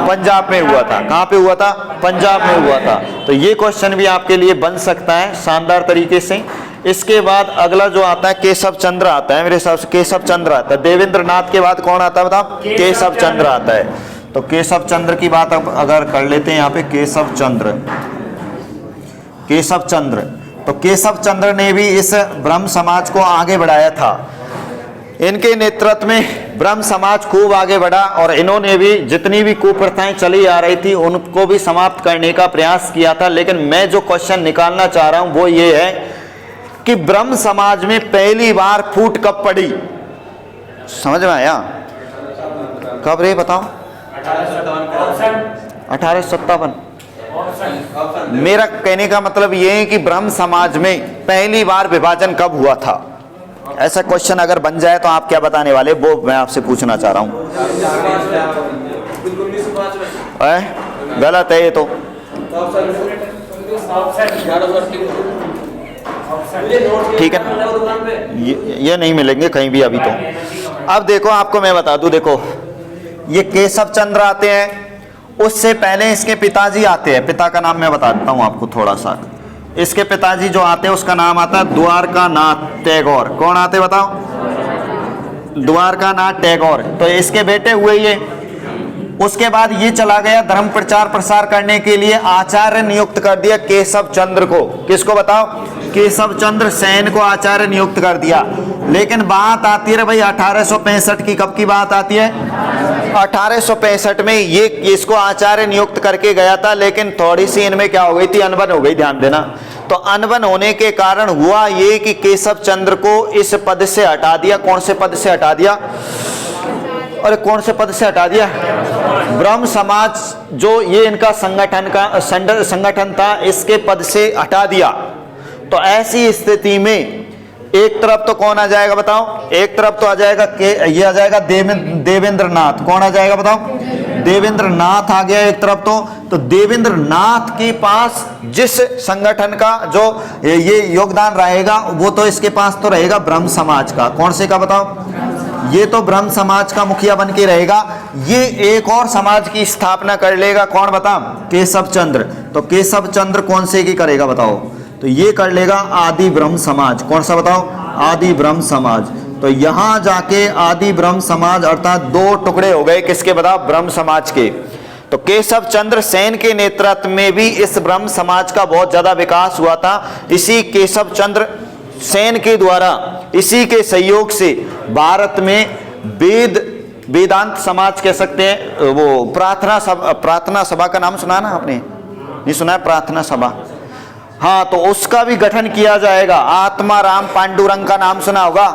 पंजाब में हुआ था। कहां पे हुआ था? पंजाब में हुआ था। तो ये क्वेश्चन भी आपके लिए बन सकता है शानदार तरीके से। इसके बाद अगला जो आता है केशव चंद्र आता है, मेरे हिसाब से केशव चंद्र आता है। देवेंद्र नाथ के बाद कौन आता है बताओ? केशव चंद्र आता है। तो केशव चंद्र की बात अब अगर कर लेते हैं यहाँ पे, केशव चंद्र, तो केशव चंद्र ने भी इस ब्रह्म समाज को आगे बढ़ाया था। इनके नेतृत्व में ब्रह्म समाज खूब आगे बढ़ा और इन्होंने भी जितनी भी कुप्रथाएं चली आ रही थी उनको भी समाप्त करने का प्रयास किया था। लेकिन मैं जो क्वेश्चन निकालना चाह रहा हूं वो ये है कि ब्रह्म समाज में पहली बार फूट कब पड़ी? समझ में आया? कब रे बताओ? 1857। मेरा कहने का मतलब ये है कि ब्रह्म समाज में पहली बार विभाजन कब हुआ था? ऐसा क्वेश्चन अगर बन जाए तो आप क्या बताने वाले, वो मैं आपसे पूछना चाह रहा हूं। गलत है ये तो। ठीक है, ये नहीं मिलेंगे कहीं भी अभी तो। अब देखो आपको मैं बता दूं, देखो ये केशव चंद्र आते हैं, उससे पहले इसके पिताजी आते हैं। पिता का नाम मैं बता देता हूं आपको थोड़ा सा। इसके पिताजी जो आते हैं उसका नाम आता है द्वारकानाथ टैगोर। कौन आते बताओ? द्वारकानाथ टैगोर। तो इसके बेटे हुए ये। उसके बाद ये चला गया धर्म प्रचार प्रसार करने के लिए, आचार्य नियुक्त कर दिया केशव चंद्र को। किसको बताओ? केशव चंद्र सेन को आचार्य नियुक्त कर दिया। लेकिन बात आती है भाई 1865 की। कब की बात आती है? 1865 में ये इसको आचार्य नियुक्त करके गया था, लेकिन थोड़ी सी इनमें क्या हो गई थी, अनबन हो गई। ध्यान देना। तो अनबन होने के कारण हुआ ये कि केशव चंद्र को इस पद से हटा दिया। कौन से पद से हटा दिया? अरे कौन से पद से हटा दिया? ब्रह्म समाज जो ये इनका संगठन था, इसके पद से हटा दिया। तो ऐसी स्थिति में एक तरफ तो कौन आ जाएगा बताओ? एक तरफ तो आ जाएगा ये आ जाएगा देवेंद्र नाथ। कौन आ जाएगा बताओ? देवेंद्र नाथ आ गया एक तरफ। तो देवेंद्र नाथ के पास जिस संगठन का जो ये योगदान रहेगा वो तो इसके पास तो रहेगा ब्रह्म समाज का। कौन से का बताओ? ये तो ब्रह्म समाज का मुखिया बन के रहेगा। ये एक और समाज की स्थापना कर लेगा। कौन बताओ? केशव चंद्र। तो केशव चंद्र कौन से की करेगा बताओ? तो ये कर लेगा आदि ब्रह्म समाज। कौन सा बताओ? आदि ब्रह्म समाज। तो यहां जाके आदि ब्रह्म समाज अर्थात दो टुकड़े हो गए। किसके बताओ? ब्रह्म समाज के। तो केशव चंद्र सेन के नेतृत्व में भी इस ब्रह्म समाज का बहुत ज्यादा विकास हुआ था। इसी केशव चंद्र सेन के द्वारा, इसी के सहयोग से भारत में वेद वेदांत समाज कह सकते हैं। वो प्रार्थना सभा का नाम सुना ना आपने, नहीं सुना है प्रार्थना सभा? हाँ, तो उसका भी गठन किया जाएगा। आत्मा राम पांडुरंग का नाम सुना होगा,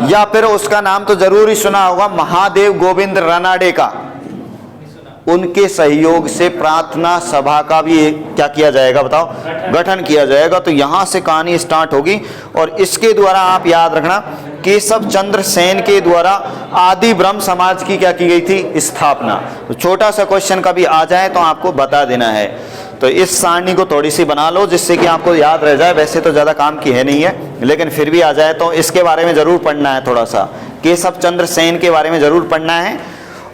या फिर उसका नाम तो जरूर ही सुना होगा महादेव गोविंद रानडे का। उनके सहयोग से प्रार्थना सभा का भी क्या किया जाएगा बताओ, गठन किया जाएगा। तो यहां से कहानी स्टार्ट होगी और इसके द्वारा आप याद रखना केशव चंद्र सेन के द्वारा आदि ब्रह्म समाज की क्या की गई थी, स्थापना। तो छोटा सा क्वेश्चन कभी आ जाए तो आपको बता देना है। तो इस सारणी को थोड़ी सी बना लो जिससे कि आपको याद रह जाए। वैसे तो ज़्यादा काम की है नहीं है, लेकिन फिर भी आ जाए तो इसके बारे में ज़रूर पढ़ना है। थोड़ा सा केशव चंद्र सेन के बारे में ज़रूर पढ़ना है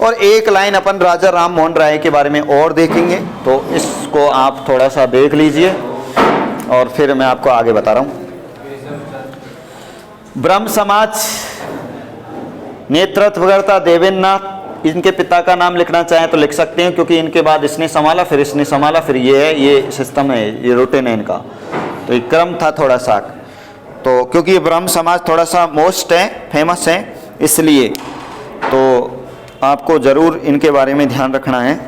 और एक लाइन अपन राजा राम मोहन राय के बारे में और देखेंगे। तो इसको आप थोड़ा सा देख लीजिए और फिर मैं आपको आगे बता रहा हूँ। ब्रह्म समाज नेतृत्व करता देवेंद्र नाथ। इनके पिता का नाम लिखना चाहें तो लिख सकते हैं, क्योंकि इनके बाद इसने संभाला, फिर इसने संभाला, फिर ये है, ये सिस्टम है, ये रूटीन है इनका। तो एक क्रम था थोड़ा सा। तो क्योंकि ये ब्रह्म समाज थोड़ा सा मोस्ट है, फेमस है, इसलिए तो आपको जरूर इनके बारे में ध्यान रखना है।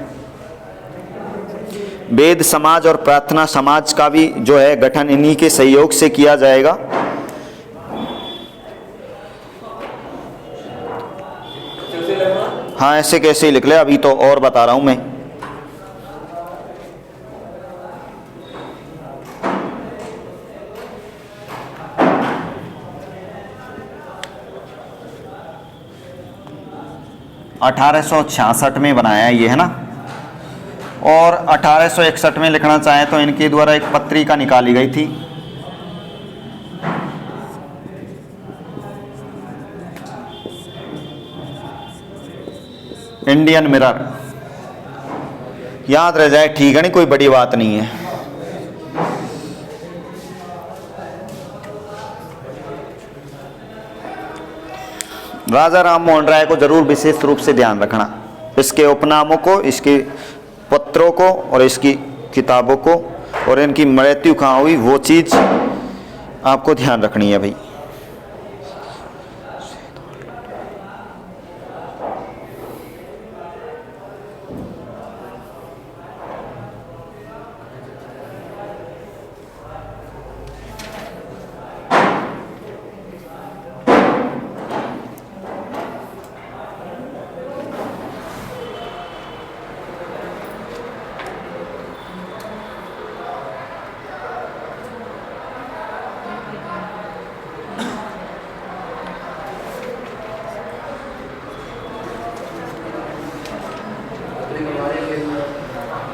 वेद समाज और प्रार्थना समाज का भी जो है गठन इन्हीं के सहयोग से किया जाएगा। हाँ, ऐसे कैसे ही लिख ले, अभी तो और बता रहा हूं मैं। (1866) में बनाया ये है ना, और 1861 में लिखना चाहे तो इनके द्वारा एक पत्रिका निकाली गई थी। Indian mirror. याद रह जाए, ठीक है, नहीं कोई बड़ी बात नहीं है। राजा राम मोहन राय को जरूर विशेष रूप से ध्यान रखना, इसके उपनामों को, इसके पत्रों को और इसकी किताबों को, और इनकी मृत्यु कहाँ हुई वो चीज़ आपको ध्यान रखनी है भाई।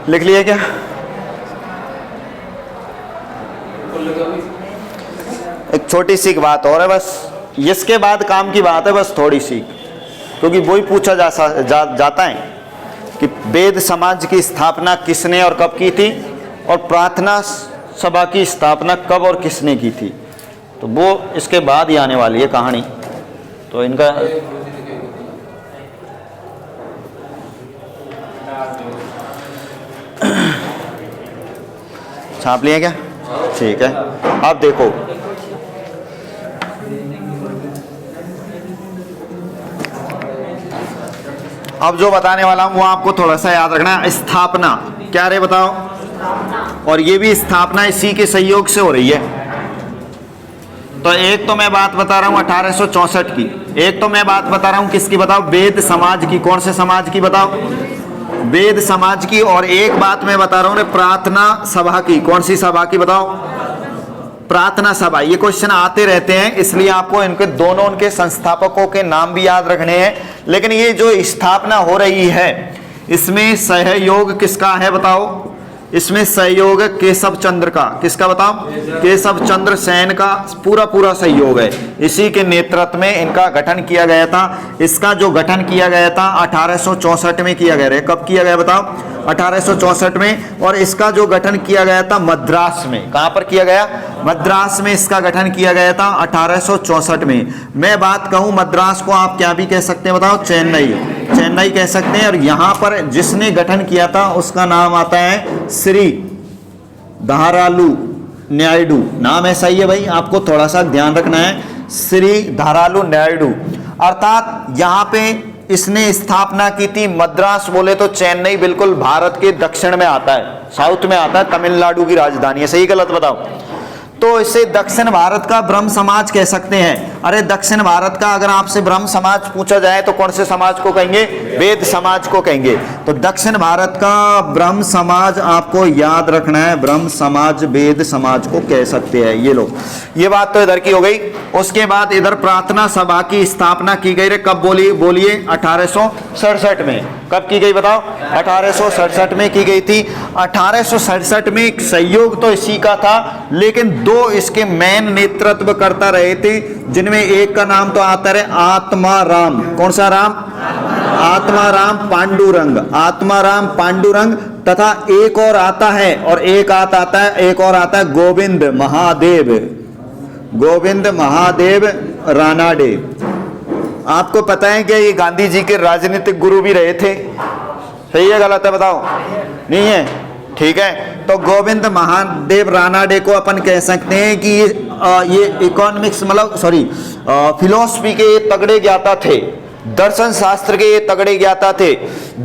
लिख लिया क्या? एक छोटी सी बात और है बस, इसके बाद काम की बात है बस थोड़ी सी, क्योंकि वही पूछा जाता है कि वेद समाज की स्थापना किसने और कब की थी, और प्रार्थना सभा की स्थापना कब और किसने की थी। तो वो इसके बाद ही आने वाली है कहानी। तो इनका छाप लिया क्या? ठीक है। अब देखो, अब जो बताने वाला हूं वो आपको थोड़ा सा याद रखना है। स्थापना क्या रे बताओ? और ये भी स्थापना इसी के सहयोग से हो रही है। तो एक तो मैं बात बता रहा हूं 1864 की, एक तो मैं बात बता रहा हूं किसकी बताओ? वेद समाज की। कौन से समाज की बताओ? वेद समाज की। और एक बात मैं बता रहा हूं प्रार्थना सभा की। कौन सी सभा की बताओ? प्रार्थना सभा। ये क्वेश्चन आते रहते हैं, इसलिए आपको इनके दोनों उनके संस्थापकों के नाम भी याद रखने हैं। लेकिन ये जो स्थापना हो रही है इसमें सहयोग किसका है बताओ? इसमें सहयोग है केशव चंद्र का। किसका बताओ? केशव चंद्र सेन का पूरा सहयोग है। इसी के नेतृत्व में इनका गठन किया गया था। इसका जो गठन किया गया था 1864 में किया गया। कब किया गया बताओ? 1864 में। और इसका जो गठन किया गया था मद्रास में। कहां पर किया गया? मद्रास में इसका गठन किया गया था 1864 में। मैं बात कहूं मद्रास को आप क्या भी कह सकते हैं बताओ? चेन्नई कह सकते हैं। और यहां पर जिसने गठन किया था उसका नाम आता है श्री धारालू नायडू। नाम ऐसा ही है भाई, आपको थोड़ा सा ध्यान रखना है। श्री धारालू नायडू। अर्थात यहाँ पे इसने स्थापना की थी। मद्रास बोले तो चेन्नई बिल्कुल भारत के दक्षिण में आता है, साउथ में आता है, तमिलनाडु की राजधानी है। सही गलत बताओ? तो इसे दक्षिण भारत का ब्रह्म समाज कह सकते हैं। अरे दक्षिण भारत का अगर आपसे ब्रह्म समाज पूछा जाए तो कौन से समाज को कहेंगे? वेद समाज को कहेंगे। तो दक्षिण भारत का ब्रह्म समाज आपको याद रखना है, ब्रह्म समाज वेद समाज को कह सकते हैं। ये लोग, ये बात तो इधर की हो गई। उसके बाद इधर प्रार्थना सभा की स्थापना की गई। रे कब बोलिए? 1867 में। कब की गई बताओ? 1867 में की गई थी। 1867 में एक सहयोग तो इसी का था, लेकिन दो इसके मेन नेतृत्व करता रहे थे, जिनमें एक का नाम तो आता है आत्माराम। कौन सा राम? आत्माराम पांडुरंग। आत्माराम पांडुरंग। तथा एक और आता है, और एक और आता है गोविंद महादेव। गोविंद महादेव रानाडे। आपको पता है कि ये गांधी जी के राजनीतिक गुरु भी रहे थे। सही है गलत है बताओ? नहीं है? ठीक है। तो गोविंद महादेव रानाडे को अपन कह सकते हैं कि ये इकोनॉमिक्स मतलब फिलोसफी के तगड़े ज्ञाता थे, दर्शन शास्त्र के ये तगड़े ज्ञाता थे,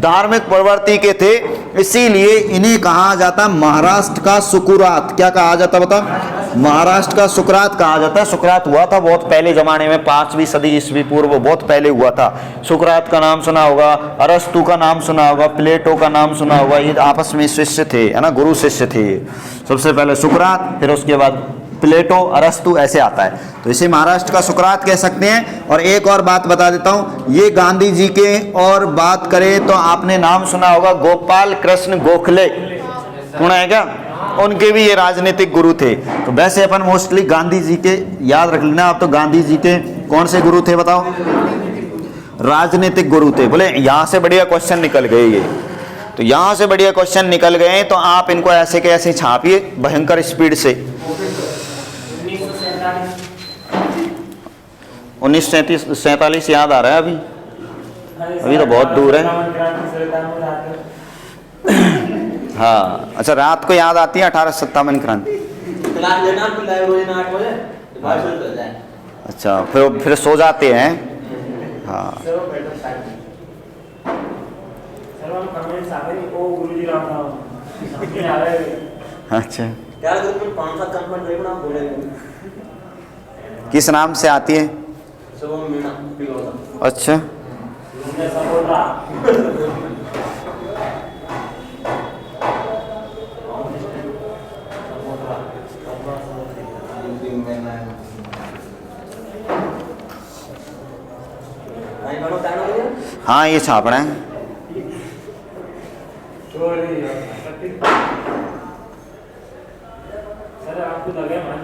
धार्मिक प्रवृत्ति के थे। इसीलिए इन्हें कहा जाता महाराष्ट्र का सुकरात। क्या कहा जाता बता? महाराष्ट्र का सुकरात कहा जाता है। सुकरात हुआ था बहुत पहले जमाने में, 5वीं सदी ईस्वी पूर्व, बहुत पहले हुआ था। सुकरात का नाम सुना होगा, अरस्तु का नाम सुना होगा, प्लेटो का नाम सुना होगा। ये आपस में शिष्य थे, है ना, गुरु शिष्य थे। सबसे पहले सुकरात, फिर उसके बाद प्लेटो, अरस्तु, ऐसे आता है। तो इसे महाराष्ट्र का सुकरात कह सकते हैं। और एक और बात बता देता हूं, ये गांधी जी के और बात करें तो आपने नाम सुना होगा गोपाल कृष्ण गोखले। सुना है क्या? उनके भी ये राजनीतिक गुरु थे। तो वैसे अपन मोस्टली गांधी जी के याद रख लेना। आप तो गांधी जी के कौन से गुरु थे बताओ? राजनीतिक गुरु थे। बोले यहां से बढ़िया क्वेश्चन निकल गए ये, तो यहां से बढ़िया क्वेश्चन निकल गए तो आप इनको ऐसे के ऐसे छापिए भयंकर स्पीड से। 1947 याद आ रहा है? अभी तो बहुत दूर है। हाँ अच्छा, रात को याद आती है 1857 क्रांति। अच्छा, फिर सो जाते हैं। हाँ अच्छा, किस नाम से आती है? अच्छा, हाँ ये छापना है। सर आपको लगे लग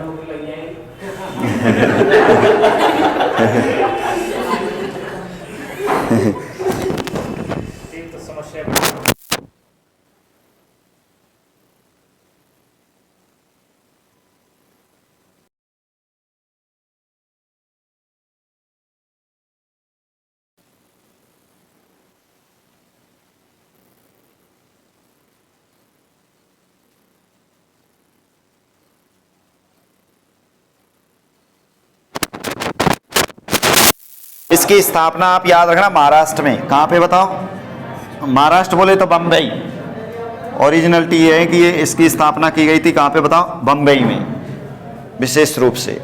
तो समस्या। इसकी स्थापना आप याद रखना महाराष्ट्र में। कहाँ पे बताओ? महाराष्ट्र बोले तो बम्बई। ओरिजिनलिटी ये है कि ये इसकी स्थापना की गई थी कहाँ पे बताओ? बम्बई में विशेष रूप से।